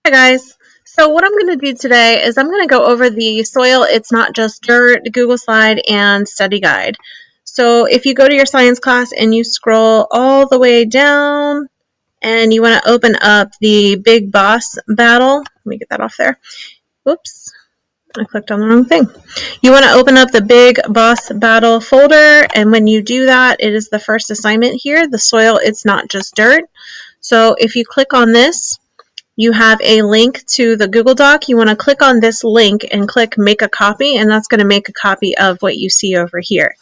Hi guys. So what I'm going to do today is I'm going to go over the Soil It's Not Just Dirt Google slide and study guide. So if you go to your science class and you scroll all the way down and you want to open up the Big Boss Battle, let me get that off there. Whoops, I clicked on the wrong thing. You want to open up the Big Boss Battle folder, and when you do that, it is the first assignment here, the Soil It's Not Just Dirt. So if you click on this, you have a link to the Google Doc. You want to click on this link and click make a copy, and that's going to make a copy of what you see over here.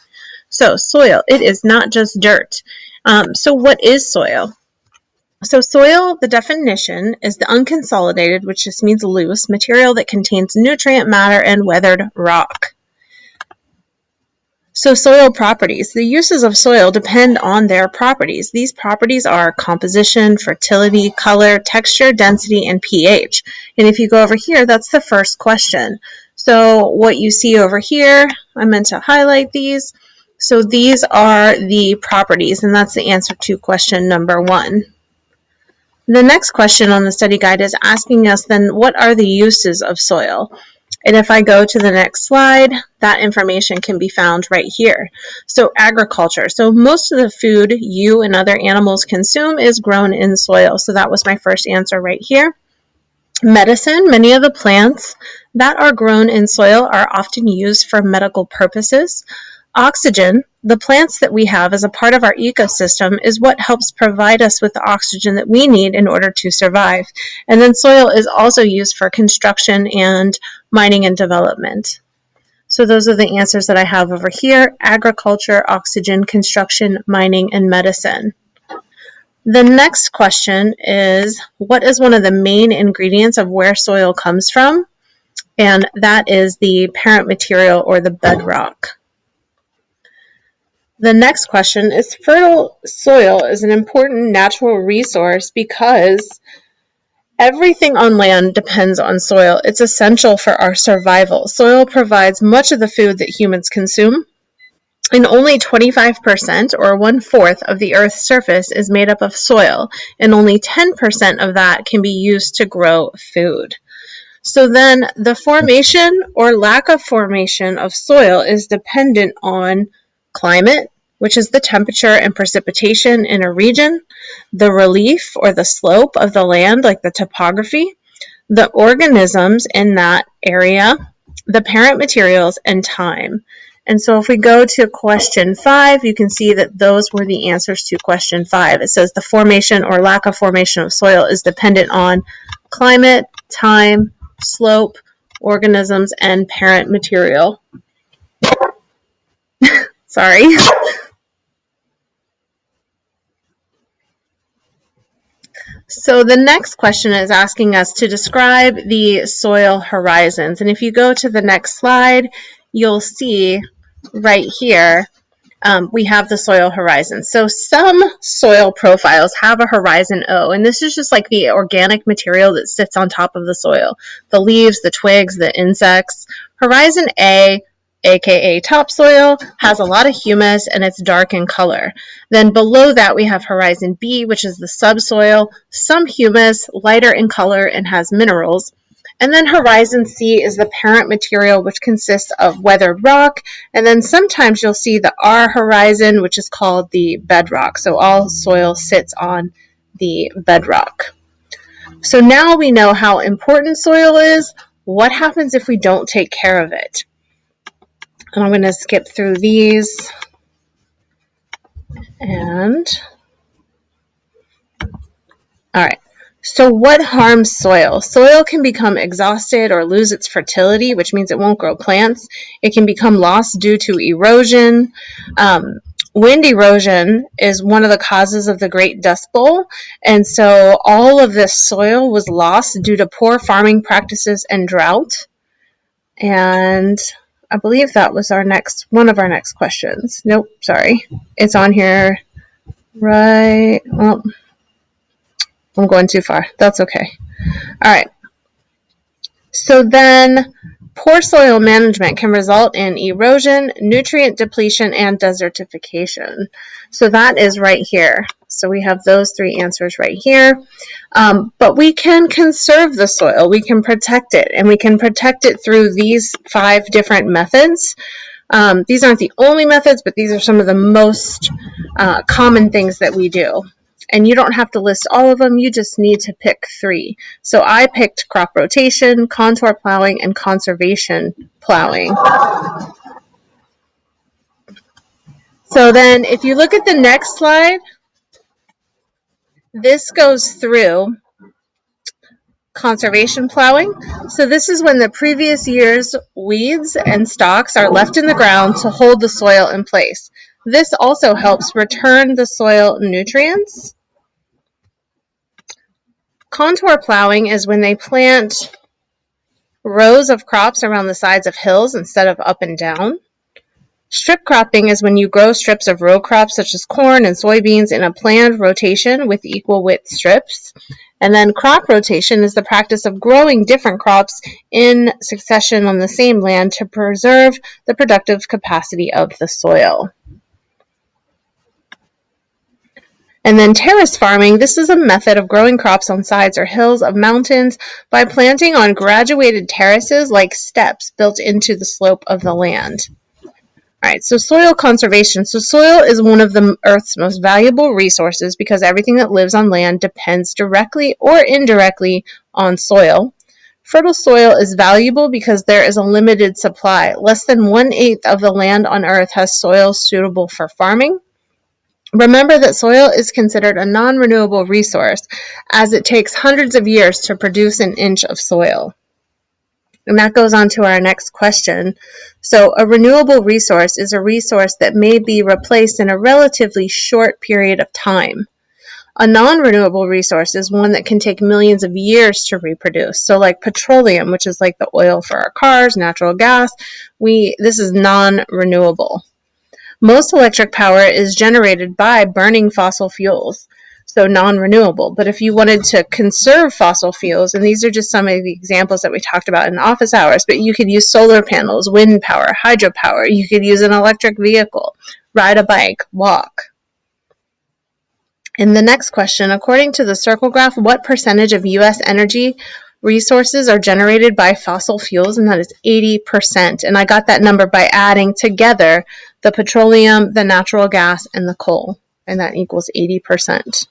So soil, it is not just dirt. So what is soil? So soil, the definition, is the unconsolidated, which just means loose, material that contains nutrient matter and weathered rock. So soil properties. The uses of soil depend on their properties. These properties are composition, fertility, color, texture, density, and pH. And if you go over here, that's the first question. So what you see over here, I meant to highlight these. So these are the properties, and that's the answer to question number 1. The next question on the study guide is asking us then, what are the uses of soil? And if I go to the next slide, that information can be found right here. So agriculture. So most of the food you and other animals consume is grown in soil. So that was my first answer right here. Medicine. Many of the plants that are grown in soil are often used for medical purposes. Oxygen. The plants that we have as a part of our ecosystem is what helps provide us with the oxygen that we need in order to survive. And then soil is also used for construction and mining and development. So those are the answers that I have over here: agriculture, oxygen, construction, mining, and medicine. The next question is, what is one of the main ingredients of where soil comes from? And that is the parent material, or the bedrock. The next question is, fertile soil is an important natural resource because everything on land depends on soil. It's essential for our survival. Soil provides much of the food that humans consume, and only 25%, or 1/4, of the Earth's surface is made up of soil, and only 10% of that can be used to grow food. So then the formation or lack of formation of soil is dependent on climate, which is the temperature and precipitation in a region, the relief or the slope of the land, like the topography, the organisms in that area, the parent materials, and time. And so if we go to question 5, you can see that those were the answers to question 5. It says the formation or lack of formation of soil is dependent on climate, time, slope, organisms, and parent material. Sorry. So the next question is asking us to describe the soil horizons. And if you go to the next slide, you'll see right here, we have the soil horizon. So some soil profiles have a horizon O, and this is just like the organic material that sits on top of the soil, the leaves, the twigs, the insects. Horizon A, aka topsoil, has a lot of humus and it's dark in color. Then below that we have horizon B, which is the subsoil, some humus, lighter in color, and has minerals. And then horizon C is the parent material, which consists of weathered rock. And then sometimes you'll see the R horizon, which is called the bedrock. So all soil sits on the bedrock. So now we know how important soil is. What happens if we don't take care of it? And I'm going to skip through these. And all right. So what harms soil? Soil can become exhausted or lose its fertility, which means it won't grow plants. It can become lost due to erosion. Wind erosion is one of the causes of the Great Dust Bowl. And so all of this soil was lost due to poor farming practices and drought. And I believe that was one of our next questions. Nope, sorry. It's on here right. Well, I'm going too far. That's okay. All right. So then poor soil management can result in erosion, nutrient depletion, and desertification. So that is right here. So we have those three answers right here. But we can conserve the soil, we can protect it, and we can protect it through these 5 different methods. These aren't the only methods, but these are some of the most common things that we do. And you don't have to list all of them, you just need to pick 3. So I picked crop rotation, contour plowing, and conservation plowing. So then if you look at the next slide, this goes through conservation plowing. So this is when the previous year's weeds and stalks are left in the ground to hold the soil in place. This also helps return the soil nutrients. Contour plowing is when they plant rows of crops around the sides of hills instead of up and down. Strip cropping is when you grow strips of row crops such as corn and soybeans in a planned rotation with equal width strips. And then crop rotation is the practice of growing different crops in succession on the same land to preserve the productive capacity of the soil. And then terrace farming, this is a method of growing crops on sides or hills of mountains by planting on graduated terraces like steps built into the slope of the land. All right, so soil conservation. So soil is one of the Earth's most valuable resources because everything that lives on land depends directly or indirectly on soil. Fertile soil is valuable because there is a limited supply. Less than 1/8 of the land on Earth has soil suitable for farming. Remember that soil is considered a non-renewable resource as it takes hundreds of years to produce an inch of soil. And that goes on to our next question. So a renewable resource is a resource that may be replaced in a relatively short period of time. A non-renewable resource is one that can take millions of years to reproduce. So like petroleum, which is like the oil for our cars, natural gas, this is non-renewable. Most electric power is generated by burning fossil fuels, so non-renewable. But if you wanted to conserve fossil fuels, and these are just some of the examples that we talked about in office hours, but you could use solar panels, wind power, hydropower, you could use an electric vehicle, ride a bike, walk. And the next question, according to the circle graph, what percentage of U.S. energy resources are generated by fossil fuels? And that is 80%. And I got that number by adding together the petroleum, the natural gas, and the coal. And that equals 80%.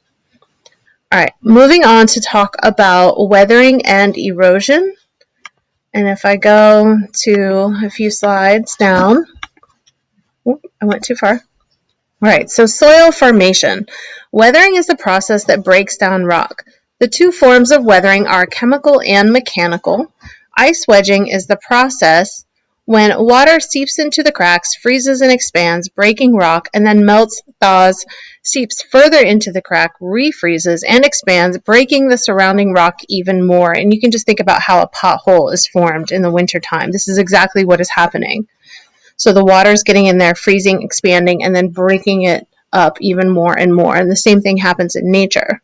All right, moving on to talk about weathering and erosion. And if I go to a few slides down, I went too far. All right, so soil formation. Weathering is the process that breaks down rock. The 2 forms of weathering are chemical and mechanical. Ice wedging is the process when water seeps into the cracks, freezes and expands, breaking rock, and then melts, thaws, seeps further into the crack, refreezes, and expands, breaking the surrounding rock even more. And you can just think about how a pothole is formed in the wintertime. This is exactly what is happening. So the water is getting in there, freezing, expanding, and then breaking it up even more and more. And the same thing happens in nature.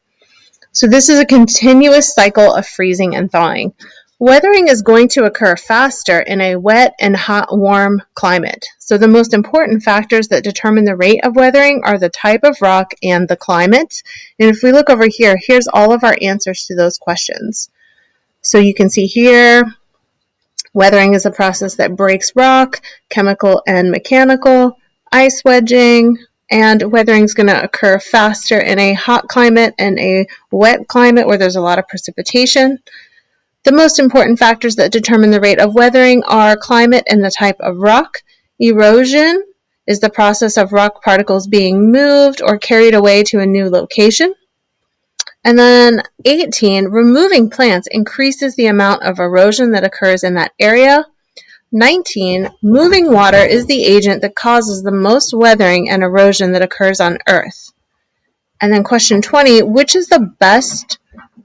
So this is a continuous cycle of freezing and thawing. Weathering is going to occur faster in a wet and hot, warm climate. So the most important factors that determine the rate of weathering are the type of rock and the climate. And if we look over here, here's all of our answers to those questions. So you can see here, weathering is a process that breaks rock, chemical and mechanical, ice wedging, and weathering is going to occur faster in a hot climate and a wet climate where there's a lot of precipitation. The most important factors that determine the rate of weathering are climate and the type of rock. Erosion is the process of rock particles being moved or carried away to a new location. And then 18, removing plants increases the amount of erosion that occurs in that area. 19, moving water is the agent that causes the most weathering and erosion that occurs on Earth. And then question 20, which is the best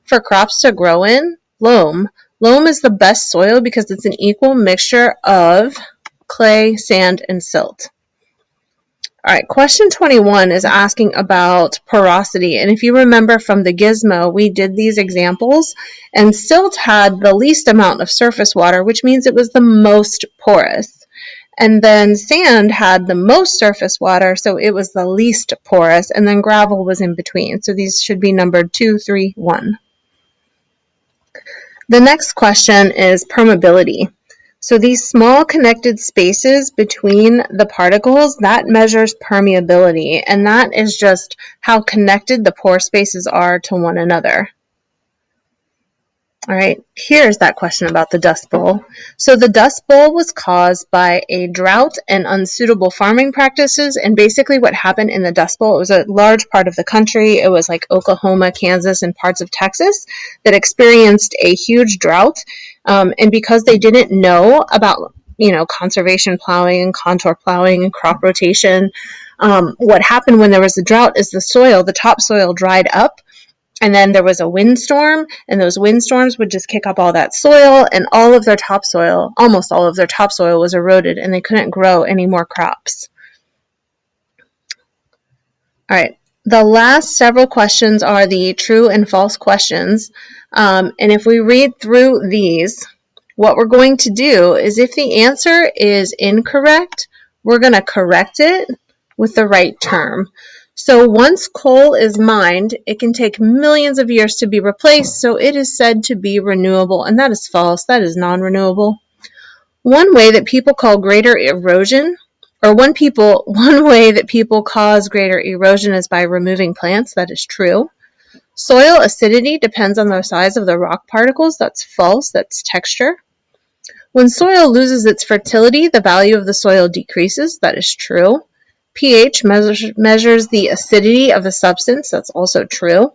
for crops to grow in? Loam. Loam is the best soil because it's an equal mixture of clay, sand, and silt. All right, question 21 is asking about porosity. And if you remember from the gizmo, we did these examples, and silt had the least amount of surface water, which means it was the most porous. And then sand had the most surface water, so it was the least porous, and then gravel was in between. So these should be numbered 2, 3, 1. The next question is permeability. So these small connected spaces between the particles, that measures permeability, and that is just how connected the pore spaces are to one another. All right, here's that question about the Dust Bowl. So the Dust Bowl was caused by a drought and unsuitable farming practices, and basically what happened in the Dust Bowl, it was a large part of the country, it was like Oklahoma, Kansas, and parts of Texas that experienced a huge drought, and because they didn't know about, conservation plowing and contour plowing and crop rotation, what happened when there was a drought is the topsoil dried up, and then there was a windstorm, and those windstorms would just kick up all that soil, and almost all of their topsoil was eroded, and they couldn't grow any more crops. All right, the last several questions are the true and false questions. And if we read through these, what we're going to do is if the answer is incorrect, we're going to correct it with the right term. So once coal is mined, it can take millions of years to be replaced, so it is said to be renewable, and that is false. That is non-renewable. One way that people cause greater erosion is by removing plants. That is true. Soil acidity depends on the size of the rock particles. That's false. That's texture. When soil loses its fertility, the value of the soil decreases. That is true. pH measures the acidity of the substance. That's also true.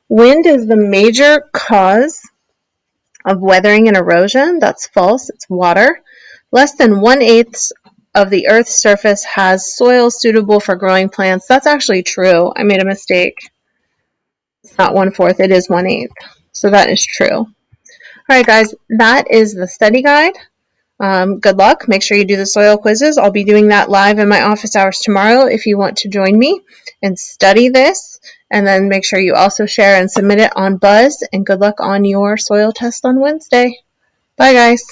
Wind is the major cause of weathering and erosion. That's false. It's water. Less than 1/8 of the Earth's surface has soil suitable for growing plants. That's actually true. I made a mistake. It's not 1/4. It is 1/8. So that is true. All right, guys. That is the study guide. Good luck. Make sure you do the soil quizzes. I'll be doing that live in my office hours tomorrow if you want to join me and study this. And then make sure you also share and submit it on Buzz. And good luck on your soil test on Wednesday. Bye, guys.